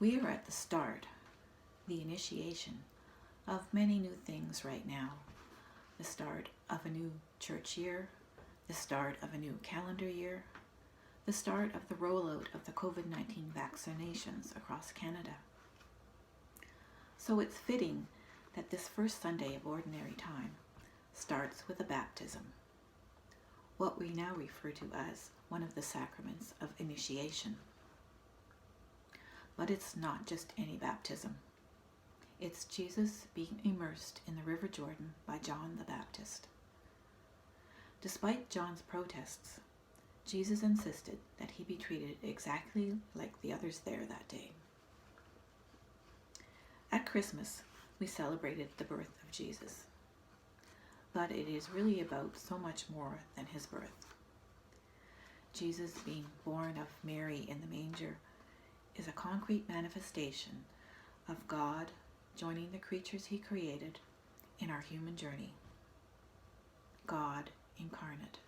We are at the start, the initiation, of many new things right now. The start of a new church year, the start of a new calendar year, the start of the rollout of the COVID-19 vaccinations across Canada. So it's fitting that this first Sunday of Ordinary Time starts with a baptism, what we now refer to as one of the sacraments of initiation. But it's not just any baptism. It's Jesus being immersed in the River Jordan by John the Baptist. Despite John's protests, Jesus insisted that he be treated exactly like the others there that day. At Christmas, we celebrated the birth of Jesus. But it is really about so much more than his birth. Jesus being born of Mary in the manger is a concrete manifestation of God joining the creatures he created in our human journey. God incarnate.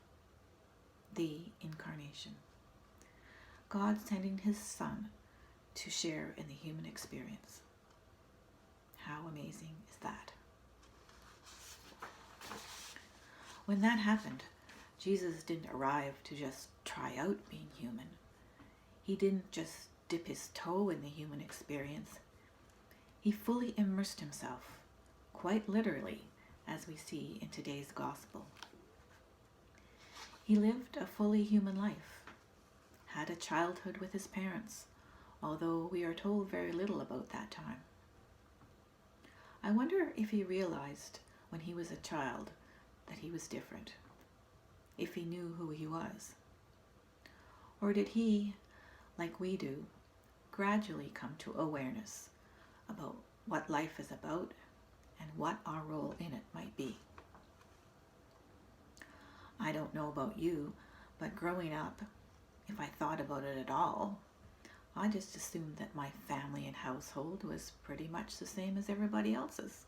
The incarnation. God sending his Son to share in the human experience. How amazing is that? When that happened, Jesus didn't arrive to just try out being human. He didn't just dip his toe in the human experience. He fully immersed himself, quite literally, as we see in today's gospel. He lived a fully human life, had a childhood with his parents, although we are told very little about that time. I wonder if he realized when he was a child that he was different, if he knew who he was. Or did he, like we do, gradually come to awareness about what life is about and what our role in it might be? I don't know about you, but growing up, if I thought about it at all, I just assumed that my family and household was pretty much the same as everybody else's.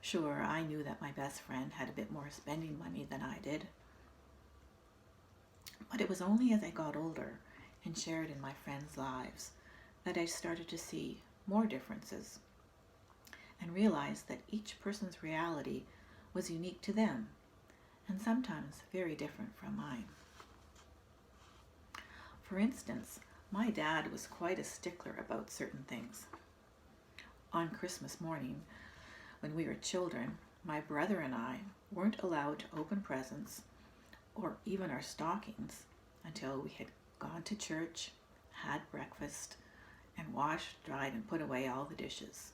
Sure, I knew that my best friend had a bit more spending money than I did. But it was only as I got older and shared in my friends' lives that I started to see more differences and realized that each person's reality was unique to them and sometimes very different from mine. For instance, my dad was quite a stickler about certain things. On Christmas morning, when we were children, my brother and I weren't allowed to open presents or even our stockings until we had gone to church, had breakfast, and washed, dried, and put away all the dishes.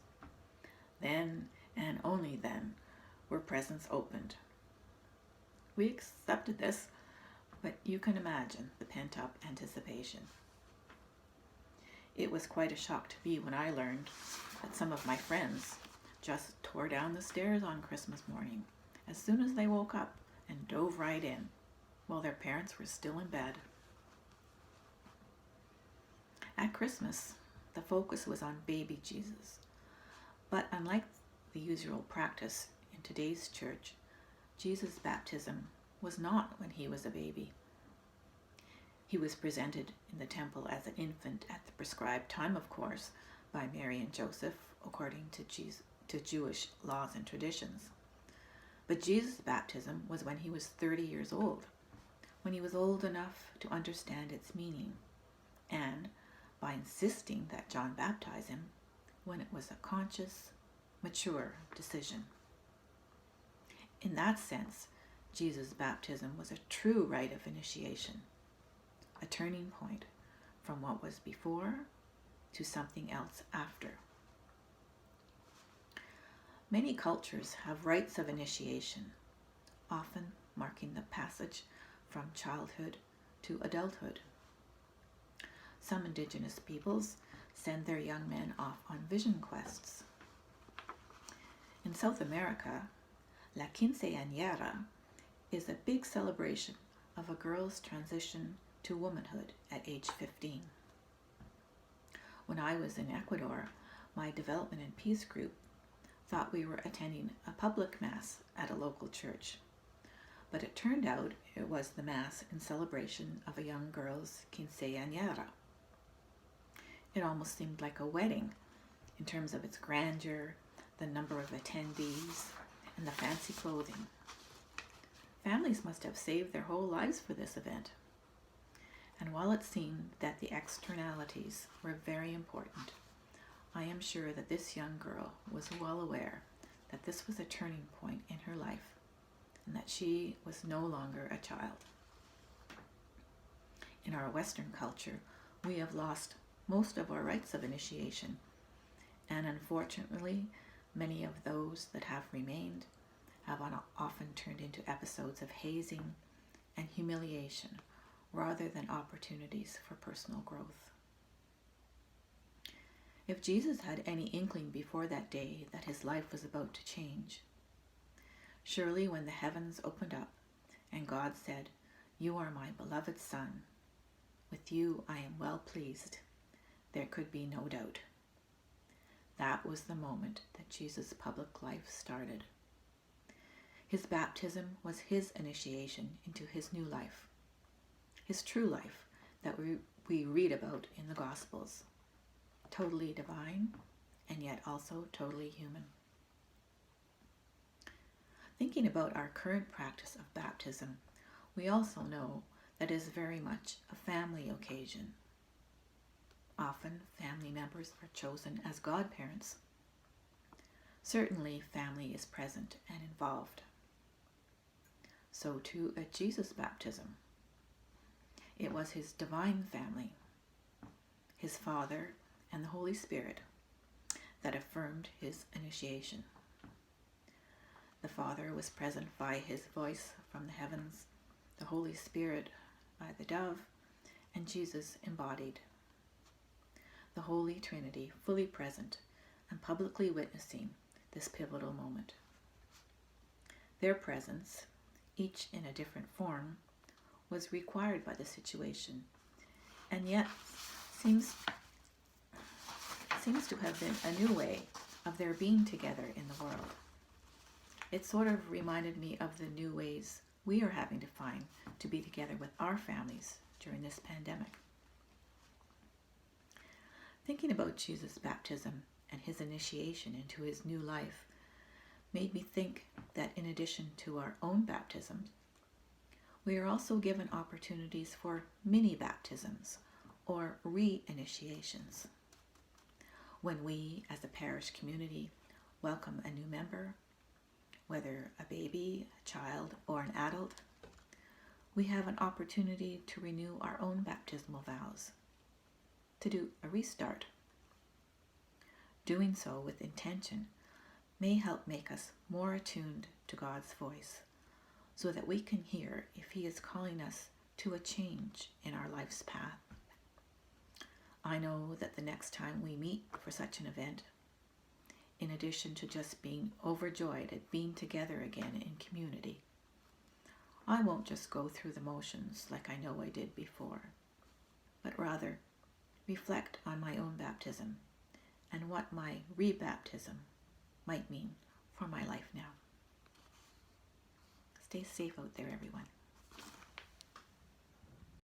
Then, and only then, were presents opened. We accepted this, but you can imagine the pent-up anticipation. It was quite a shock to me when I learned that some of my friends just tore down the stairs on Christmas morning as soon as they woke up and dove right in while their parents were still in bed. At Christmas, the focus was on baby Jesus, but unlike the usual practice in today's church, Jesus' baptism was not when he was a baby. He was presented in the temple as an infant at the prescribed time, of course, by Mary and Joseph, according to Jewish laws and traditions. But Jesus' baptism was when he was 30 years old, when he was old enough to understand its meaning, and by insisting that John baptize him, when it was a conscious, mature decision. In that sense, Jesus' baptism was a true rite of initiation, a turning point from what was before to something else after. Many cultures have rites of initiation, often marking the passage from childhood to adulthood. Some indigenous peoples send their young men off on vision quests. In South America, La Quinceañera is a big celebration of a girl's transition to womanhood at age 15. When I was in Ecuador, my development and peace group thought we were attending a public mass at a local church, but it turned out it was the mass in celebration of a young girl's quinceañera. It almost seemed like a wedding in terms of its grandeur, the number of attendees, and the fancy clothing. Families must have saved their whole lives for this event. And while it seemed that the externalities were very important, I am sure that this young girl was well aware that this was a turning point in her life and that she was no longer a child. In our Western culture, we have lost most of our rites of initiation, and unfortunately, many of those that have remained have often turned into episodes of hazing and humiliation rather than opportunities for personal growth. If Jesus had any inkling before that day that his life was about to change, surely when the heavens opened up and God said, "You are my beloved Son, with you I am well pleased," there could be no doubt. That was the moment that Jesus' public life started. His baptism was his initiation into his new life, his true life that we read about in the Gospels. Totally divine, and yet also totally human. Thinking about our current practice of baptism, we also know that it is very much a family occasion. Often, family members are chosen as godparents. Certainly, family is present and involved. So too at Jesus' baptism. It was his divine family, his Father and the Holy Spirit, that affirmed his initiation. The Father was present by his voice from the heavens, the Holy Spirit by the dove, and Jesus embodied. The Holy Trinity fully present and publicly witnessing this pivotal moment. Their presence, each in a different form, was required by the situation, and yet seems to have been a new way of their being together in the world. It sort of reminded me of the new ways we are having to find to be together with our families during this pandemic. Thinking about Jesus' baptism and his initiation into his new life made me think that in addition to our own baptisms, we are also given opportunities for mini baptisms or re-initiations. When we, as a parish community, welcome a new member, whether a baby, a child, or an adult, we have an opportunity to renew our own baptismal vows, to do a restart. Doing so with intention may help make us more attuned to God's voice, so that we can hear if he is calling us to a change in our life's path. I know that the next time we meet for such an event, in addition to just being overjoyed at being together again in community, I won't just go through the motions like I know I did before, but rather reflect on my own baptism and what my rebaptism might mean for my life now. Stay safe out there, everyone.